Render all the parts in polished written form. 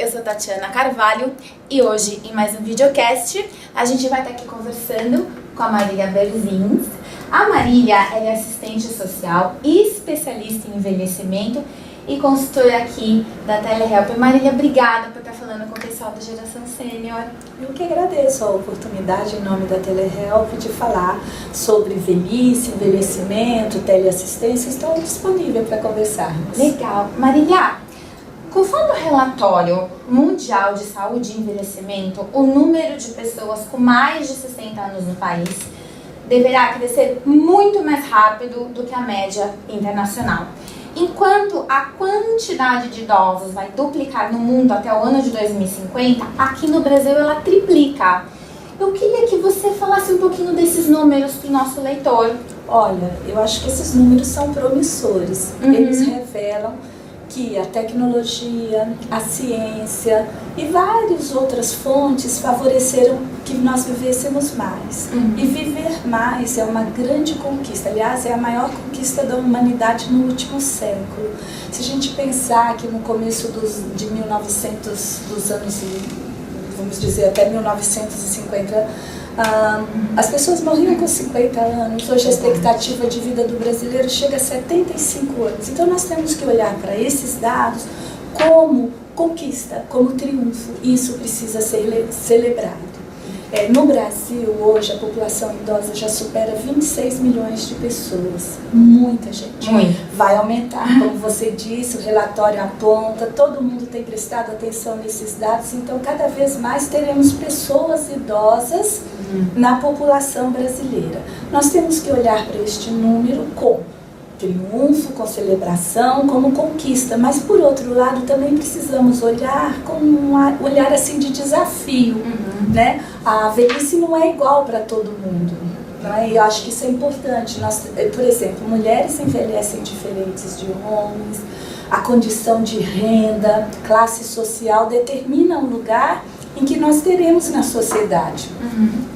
eu sou Tatiana Carvalho e hoje, em mais um videocast, a gente vai estar aqui conversando com a Marília Berzins. A Marília é assistente social, especialista em envelhecimento e consultora aqui da Telehelp. Marília, obrigada por estar falando com o pessoal da Geração Sênior. Eu que agradeço a oportunidade, em nome da Telehelp, de falar sobre velhice, envelhecimento, teleassistência. Estou disponível para conversarmos. Legal. Marília, conforme o relatório mundial de saúde e envelhecimento, o número de pessoas com mais de 60 anos no país deverá crescer muito mais rápido do que a média internacional. Enquanto a quantidade de idosos vai duplicar no mundo até o ano de 2050, aqui no Brasil ela triplica. Eu queria que você falasse um pouquinho desses números para o nosso leitor. Olha, eu acho que esses números são promissores. Eles revelam que a tecnologia, a ciência e várias outras fontes favoreceram que nós vivêssemos mais. E viver mais é uma grande conquista. Aliás, é a maior conquista da humanidade no último século. Se a gente pensar que no começo de 1900, dos anos, vamos dizer, até 1950, as pessoas morriam com 50 anos, hoje a expectativa de vida do brasileiro chega a 75 anos. Então nós temos que olhar para esses dados como conquista, como triunfo, e isso precisa ser celebrado. No Brasil, hoje, a população idosa já supera 26 milhões de pessoas. Muita gente. Vai aumentar, como você disse, o relatório aponta, todo mundo tem prestado atenção nesses dados, então cada vez mais teremos pessoas idosas na população brasileira. Nós temos que olhar para este número com triunfo, com celebração, como conquista, mas por outro lado também precisamos olhar com um olhar assim de desafio, né? A velhice não é igual para todo mundo, né? E eu acho que isso é importante. Por exemplo, mulheres envelhecem diferentes de homens, a condição de renda, classe social determina o lugar em que nós teremos na sociedade.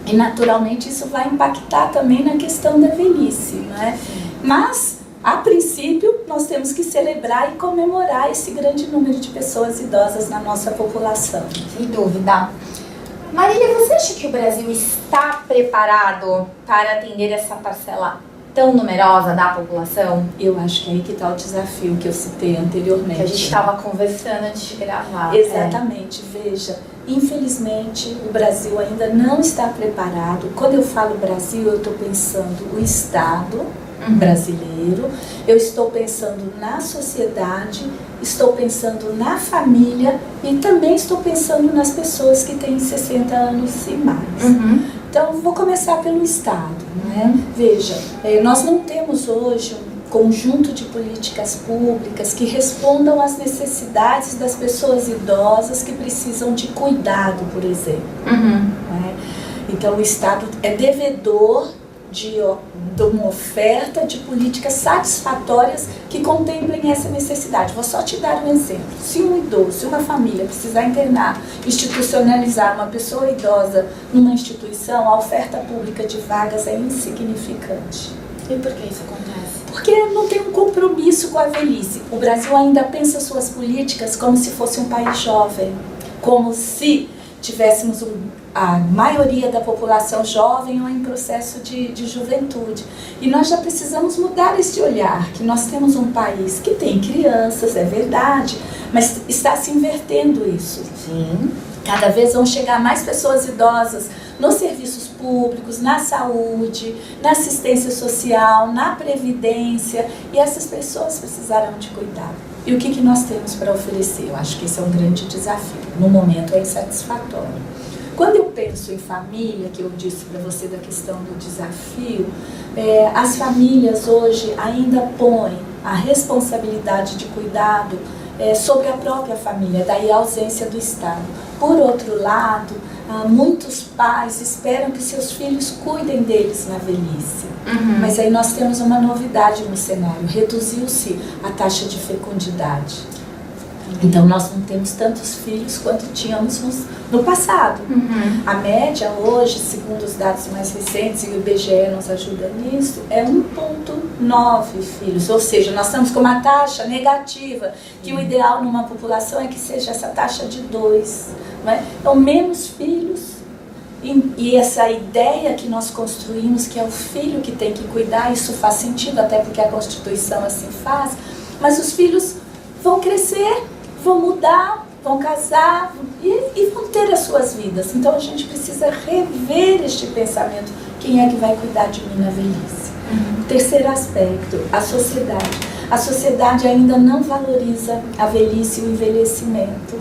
E naturalmente isso vai impactar também na questão da velhice, né? Mas a princípio, nós temos que celebrar e comemorar esse grande número de pessoas idosas na nossa população. Sem dúvida. Marília, você acha que o Brasil está preparado para atender essa parcela tão numerosa da população? Eu acho que é aí que está o desafio que eu citei anteriormente. Que a gente estava conversando antes de gravar. Exatamente. Veja, infelizmente o Brasil ainda não está preparado. Quando eu falo Brasil, eu estou pensando o Estado brasileiro, eu estou pensando na sociedade, estou pensando na família e também estou pensando nas pessoas que têm 60 anos e mais. Então, vou começar pelo Estado, né? Veja, nós não temos hoje um conjunto de políticas públicas que respondam às necessidades das pessoas idosas que precisam de cuidado, por exemplo. Né? Então, o Estado é devedor de uma oferta de políticas satisfatórias que contemplem essa necessidade. Vou só te dar um exemplo. Se um idoso, se uma família precisar internar, institucionalizar uma pessoa idosa numa instituição, a oferta pública de vagas é insignificante. E por que isso acontece? Porque não tem um compromisso com a velhice. O Brasil ainda pensa suas políticas como se fosse um país jovem, como se tivéssemos a maioria da população jovem ou em processo de juventude. E nós já precisamos mudar esse olhar, que nós temos um país que tem crianças, é verdade, mas está se invertendo isso. Sim. Cada vez vão chegar mais pessoas idosas nos serviços públicos, na saúde, na assistência social, na previdência, e essas pessoas precisarão de cuidado. E o que nós temos para oferecer? Eu acho que esse é um grande desafio. No momento é insatisfatório. Quando eu penso em família, que eu disse para você da questão do desafio, as famílias hoje ainda põem a responsabilidade de cuidado sobre a própria família, daí a ausência do Estado. Por outro lado, muitos pais esperam que seus filhos cuidem deles na velhice. Mas aí nós temos uma novidade no cenário, reduziu-se a taxa de fecundidade. Então nós não temos tantos filhos quanto tínhamos no passado. A média hoje, segundo os dados mais recentes, e o IBGE nos ajuda nisso, é 1,9 filhos. Ou seja, nós estamos com uma taxa negativa, que o ideal numa população é que seja essa taxa de 2. Né? Então, menos filhos. E essa ideia que nós construímos, que é o filho que tem que cuidar, isso faz sentido, até porque a Constituição assim faz, mas os filhos vão crescer, vão mudar, vão casar e vão ter as suas vidas. Então a gente precisa rever este pensamento. Quem é que vai cuidar de mim na velhice? Terceiro aspecto, a sociedade. A sociedade ainda não valoriza a velhice e o envelhecimento.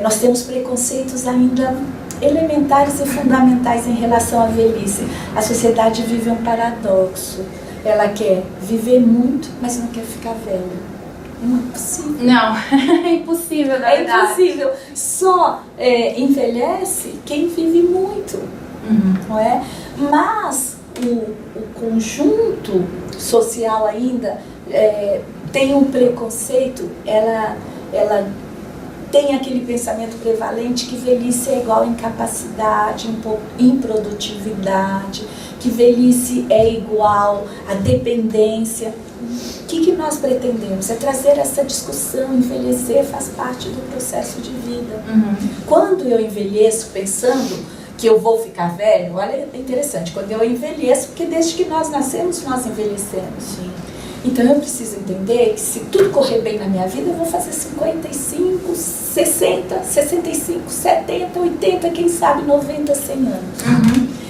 Nós temos preconceitos ainda elementares e fundamentais em relação à velhice. A sociedade vive um paradoxo. Ela quer viver muito, mas não quer ficar velha. Não é possível. Não, é impossível, na verdade. É impossível. Só envelhece quem vive muito, não é? Mas o conjunto social ainda tem um preconceito, ela tem aquele pensamento prevalente que velhice é igual a incapacidade, improdutividade, que velhice é igual a dependência. O que nós pretendemos? É trazer essa discussão. Envelhecer faz parte do processo de vida. Quando eu envelheço pensando que eu vou ficar velho, olha, é interessante, quando eu envelheço, porque desde que nós nascemos, nós envelhecemos. Sim. Então eu preciso entender que se tudo correr bem na minha vida, eu vou fazer 55, 60, 65, 70, 80, quem sabe 90, 100 anos.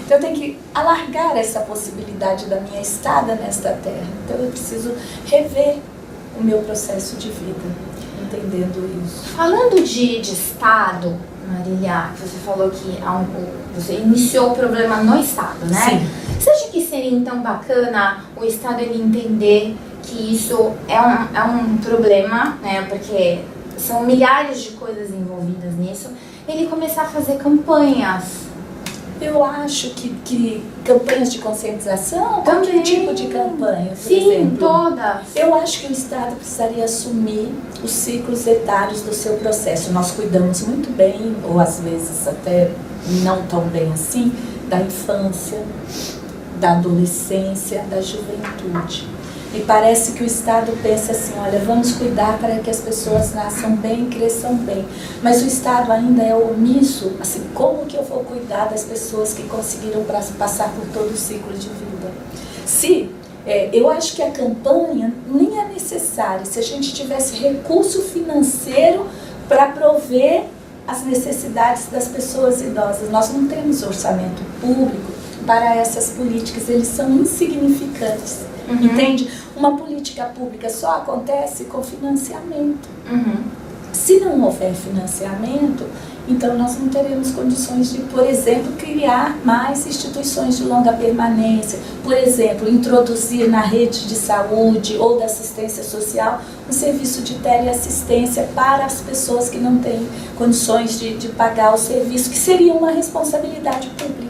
Então eu tenho que alargar essa possibilidade da minha estada nesta terra. Então eu preciso rever o meu processo de vida, entendendo isso. Falando de Estado, Marília, você falou que você iniciou o problema no Estado, né? Sim. Você acha que seria então bacana o Estado ele entender que isso é um problema, né? Porque são milhares de coisas envolvidas nisso. Ele começar a fazer campanhas. Eu acho que campanhas de conscientização, qualquer tipo de campanha, por Sim, exemplo. todas. Eu acho que o Estado precisaria assumir os ciclos etários do seu processo. Nós cuidamos muito bem, ou às vezes até não tão bem assim, da infância, da adolescência, da juventude. E parece que o Estado pensa assim, olha, vamos cuidar para que as pessoas nasçam bem, cresçam bem. Mas o Estado ainda é omisso, assim, como que eu vou cuidar das pessoas que conseguiram passar por todo o ciclo de vida? Eu acho que a campanha nem é necessária, se a gente tivesse recurso financeiro para prover as necessidades das pessoas idosas. Nós não temos orçamento público para essas políticas, eles são insignificantes. Entende? Uma política pública só acontece com financiamento. Se não houver financiamento, então nós não teremos condições de, por exemplo, criar mais instituições de longa permanência. Por exemplo, introduzir na rede de saúde ou da assistência social um serviço de teleassistência para as pessoas que não têm condições de pagar o serviço, que seria uma responsabilidade pública.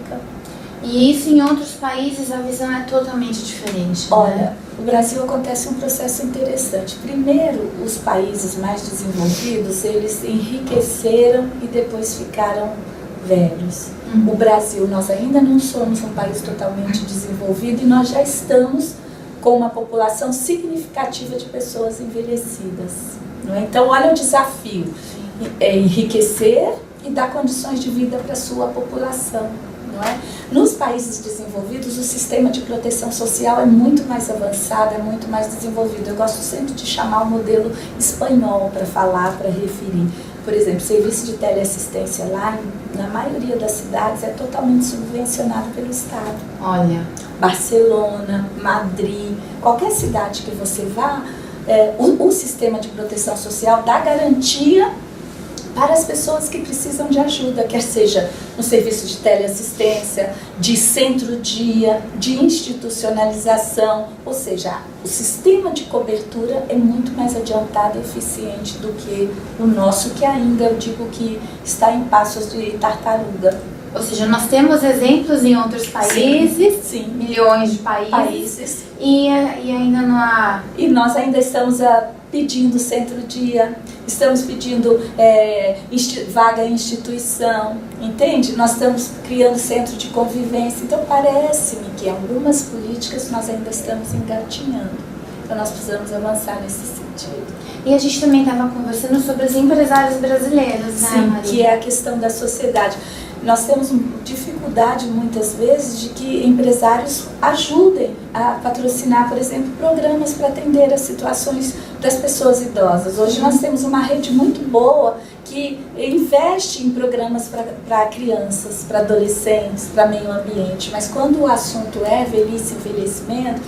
E isso em outros países a visão é totalmente diferente. Olha, né? no Brasil acontece um processo interessante. Primeiro, os países mais desenvolvidos, eles enriqueceram e depois ficaram velhos. O Brasil, nós ainda não somos um país totalmente desenvolvido e nós já estamos com uma população significativa de pessoas envelhecidas. Não é? Então, olha o desafio. É enriquecer e dar condições de vida para a sua população. Não é? Nos países desenvolvidos, o sistema de proteção social é muito mais avançado, é muito mais desenvolvido. Eu gosto sempre de chamar o modelo espanhol para falar, para referir. Por exemplo, o serviço de teleassistência lá, na maioria das cidades, é totalmente subvencionado pelo Estado. Olha. Barcelona, Madrid, qualquer cidade que você vá, o sistema de proteção social dá garantia para as pessoas que precisam de ajuda, quer seja no serviço de teleassistência, de centro-dia, de institucionalização, ou seja, o sistema de cobertura é muito mais adiantado e eficiente do que o nosso, que ainda, eu digo que está em passos de tartaruga. Ou seja, nós temos exemplos em outros países, sim. milhões de países. E ainda não há... E nós ainda estamos pedindo centro-dia, estamos pedindo vaga em instituição, entende? Nós estamos criando centro de convivência. Então parece-me que algumas políticas nós ainda estamos engatinhando. Então nós precisamos avançar nesse sentido. E a gente também estava conversando sobre os empresários brasileiros, né, Sim, Maria? que é a questão da sociedade. Nós temos dificuldade muitas vezes de que empresários ajudem a patrocinar, por exemplo, programas para atender as situações das pessoas idosas. Hoje nós temos uma rede muito boa que investe em programas para crianças, para adolescentes, para meio ambiente, mas quando o assunto é velhice e envelhecimento,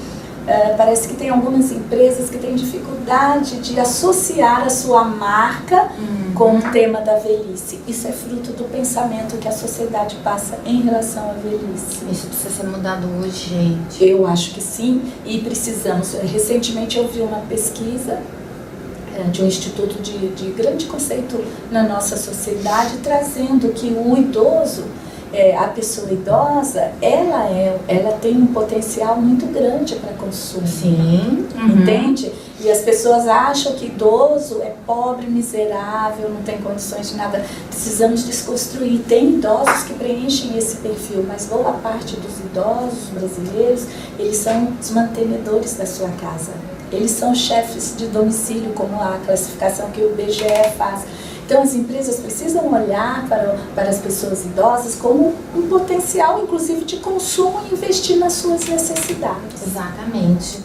parece que tem algumas empresas que têm dificuldade de associar a sua marca com o tema da velhice. Isso é fruto do pensamento que a sociedade passa em relação à velhice. Isso precisa ser mudado urgente. Eu acho que sim, e precisamos. Recentemente eu vi uma pesquisa de um instituto de grande conceito na nossa sociedade, trazendo que o idoso, a pessoa idosa, ela tem um potencial muito grande para consumo. Sim. Entende? E as pessoas acham que idoso é pobre, miserável, não tem condições de nada. Precisamos desconstruir. Tem idosos que preenchem esse perfil, mas boa parte dos idosos brasileiros, eles são os mantenedores da sua casa. Eles são chefes de domicílio, como a classificação que o IBGE faz. Então as empresas precisam olhar para as pessoas idosas como um potencial, inclusive, de consumo e investir nas suas necessidades. Exatamente.